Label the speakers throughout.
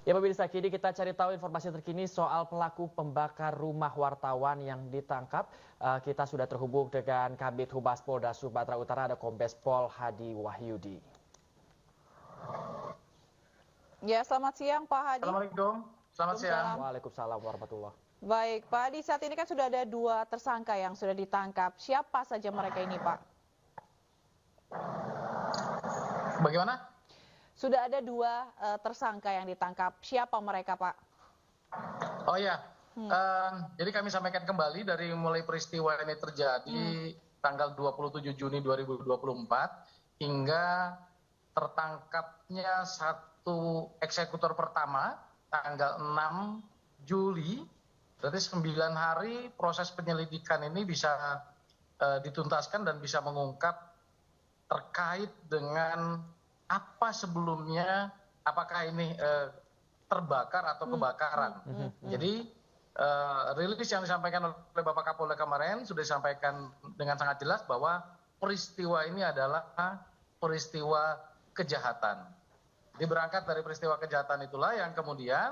Speaker 1: Ya pemirsa, kini kita cari tahu informasi terkini soal pelaku pembakar rumah wartawan yang ditangkap. Kita sudah terhubung dengan Kabid Humas Polda Sumatera Utara, ada Kombes Pol Hadi Wahyudi.
Speaker 2: Ya, selamat siang Pak Hadi.
Speaker 3: Assalamualaikum, selamat siang.
Speaker 1: Waalaikumsalam warahmatullahi.
Speaker 2: Baik, Pak Hadi, saat ini kan sudah ada 2 tersangka yang sudah ditangkap. Siapa saja mereka ini, Pak?
Speaker 3: Bagaimana?
Speaker 2: Sudah ada 2 tersangka yang ditangkap. Siapa mereka, Pak?
Speaker 3: Oh ya, jadi kami sampaikan kembali dari mulai peristiwa ini terjadi tanggal 27 Juni 2024 hingga tertangkapnya satu eksekutor pertama tanggal 6 Juli. Berarti 9 hari proses penyelidikan ini bisa dituntaskan dan bisa mengungkap terkait dengan apa sebelumnya, apakah ini terbakar atau kebakaran. Jadi rilis yang disampaikan oleh Bapak Kapolda kemarin sudah disampaikan dengan sangat jelas bahwa peristiwa ini adalah peristiwa kejahatan. Jadi berangkat dari peristiwa kejahatan itulah yang kemudian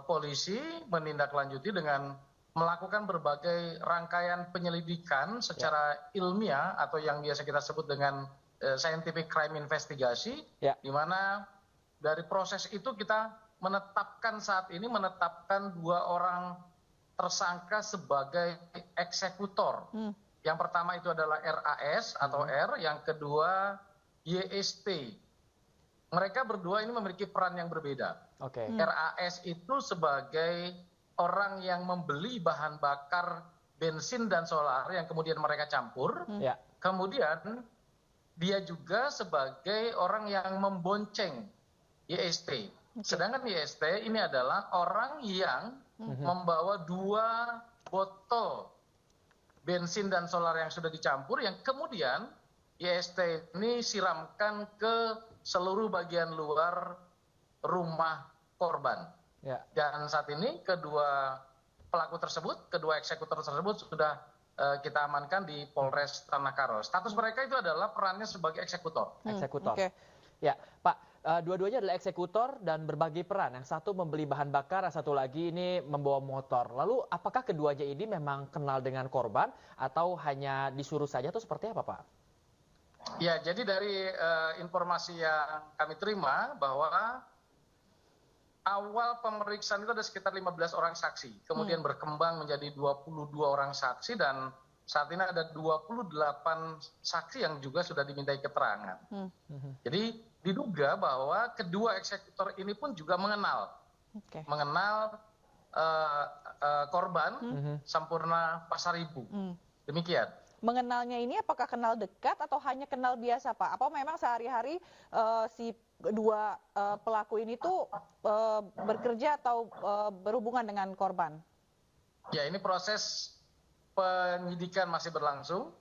Speaker 3: polisi menindaklanjuti dengan melakukan berbagai rangkaian penyelidikan secara ilmiah atau yang biasa kita sebut dengan scientific crime investigasi, di mana dari proses itu kita menetapkan saat ini 2 orang tersangka sebagai eksekutor. Yang pertama itu adalah RAS atau R, yang kedua YST. Mereka berdua ini memiliki peran yang berbeda. RAS itu sebagai orang yang membeli bahan bakar bensin dan solar yang kemudian mereka campur. Kemudian dia juga sebagai orang yang membonceng YST. Sedangkan YST ini adalah orang yang membawa 2 botol bensin dan solar yang sudah dicampur yang kemudian YST ini siramkan ke seluruh bagian luar rumah korban. Dan saat ini kedua pelaku tersebut, kedua eksekutor tersebut sudah kita amankan di Polres Tanah Karo. Status mereka itu adalah perannya sebagai eksekutor.
Speaker 1: Ya, Pak, dua-duanya adalah eksekutor dan berbagi peran. Yang satu membeli bahan bakar, yang satu lagi ini membawa motor. Lalu apakah keduanya ini memang kenal dengan korban atau hanya disuruh saja atau seperti apa, Pak?
Speaker 3: Ya, jadi dari informasi yang kami terima bahwa awal pemeriksaan itu ada sekitar 15 orang saksi, kemudian berkembang menjadi 22 orang saksi dan saat ini ada 28 saksi yang juga sudah dimintai keterangan. Jadi diduga bahwa kedua eksekutor ini pun juga mengenal korban Sampurna Pasar Ibu. Demikian.
Speaker 2: Mengenalnya ini apakah kenal dekat atau hanya kenal biasa, Pak? Apa memang sehari-hari si 2 pelaku ini tuh bekerja atau berhubungan dengan korban?
Speaker 3: Ya, ini proses penyidikan masih berlangsung.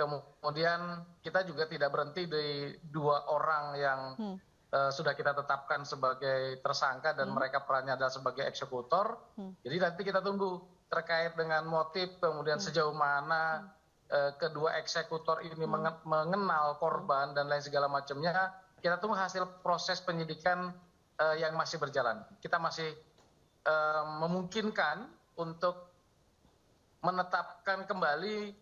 Speaker 3: Kemudian kita juga tidak berhenti di 2 orang yang sudah kita tetapkan sebagai tersangka dan mereka perannya adalah sebagai eksekutor. Jadi nanti kita tunggu terkait dengan motif, kemudian sejauh mana kedua eksekutor ini mengenal korban dan lain segala macamnya. Kita tunggu hasil proses penyidikan yang masih berjalan. Kita masih memungkinkan untuk menetapkan kembali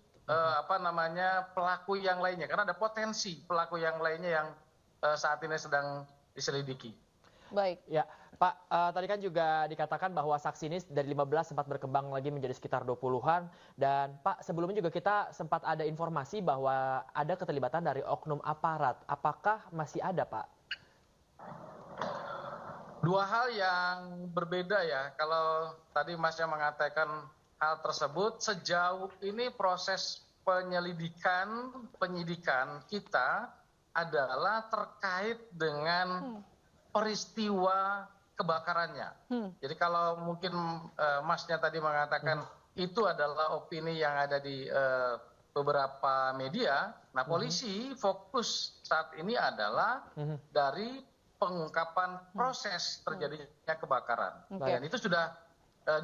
Speaker 3: pelaku yang lainnya karena ada potensi pelaku yang lainnya yang saat ini sedang diselidiki.
Speaker 2: Baik.
Speaker 1: Ya, Pak, tadi kan juga dikatakan bahwa saksi ini dari 15 sempat berkembang lagi menjadi sekitar 20-an. Dan Pak, sebelumnya juga kita sempat ada informasi bahwa ada keterlibatan dari oknum aparat. Apakah masih ada, Pak?
Speaker 3: 2 hal yang berbeda ya. Kalau tadi Masnya mengatakan hal tersebut, sejauh ini proses penyidikan kita adalah terkait dengan peristiwa kebakarannya. Jadi kalau mungkin Masnya tadi mengatakan itu adalah opini yang ada di beberapa media, nah polisi fokus saat ini adalah dari pengungkapan proses terjadinya kebakaran. Dan itu sudah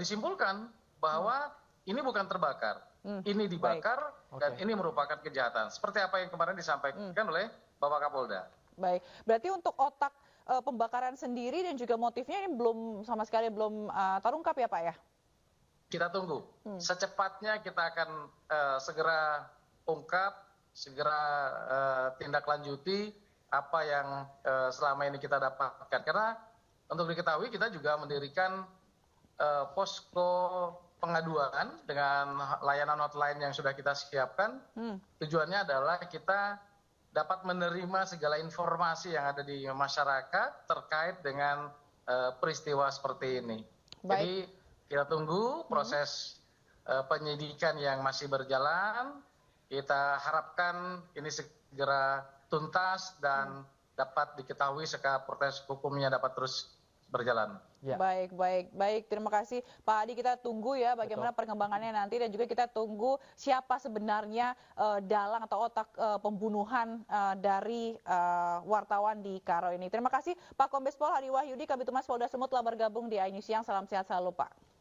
Speaker 3: disimpulkan bahwa ini bukan terbakar, ini dibakar dan ini merupakan kejahatan. Seperti apa yang kemarin disampaikan oleh Bapak Kapolda.
Speaker 2: Baik, berarti untuk otak pembakaran sendiri dan juga motifnya ini belum sama sekali belum terungkap ya Pak ya?
Speaker 3: Kita tunggu. Secepatnya kita akan segera ungkap, segera tindak lanjuti apa yang selama ini kita dapatkan. Karena untuk diketahui kita juga mendirikan posko pengaduan dengan layanan hotline yang sudah kita siapkan. Tujuannya adalah kita dapat menerima segala informasi yang ada di masyarakat terkait dengan peristiwa seperti ini.
Speaker 2: Baik.
Speaker 3: Jadi kita tunggu proses penyidikan yang masih berjalan. Kita harapkan ini segera tuntas dan dapat diketahui serta proses hukumnya dapat terus berjalan.
Speaker 1: Ya.
Speaker 2: Baik. Terima kasih Pak Adi. Kita tunggu ya bagaimana perkembangannya nanti dan juga kita tunggu siapa sebenarnya dalang atau otak pembunuhan dari wartawan di Karo ini. Terima kasih Pak Kombes Pol Hari Wahyudi, Kabid Humas Polda Sumut telah bergabung di iNews Siang. Salam sehat selalu Pak.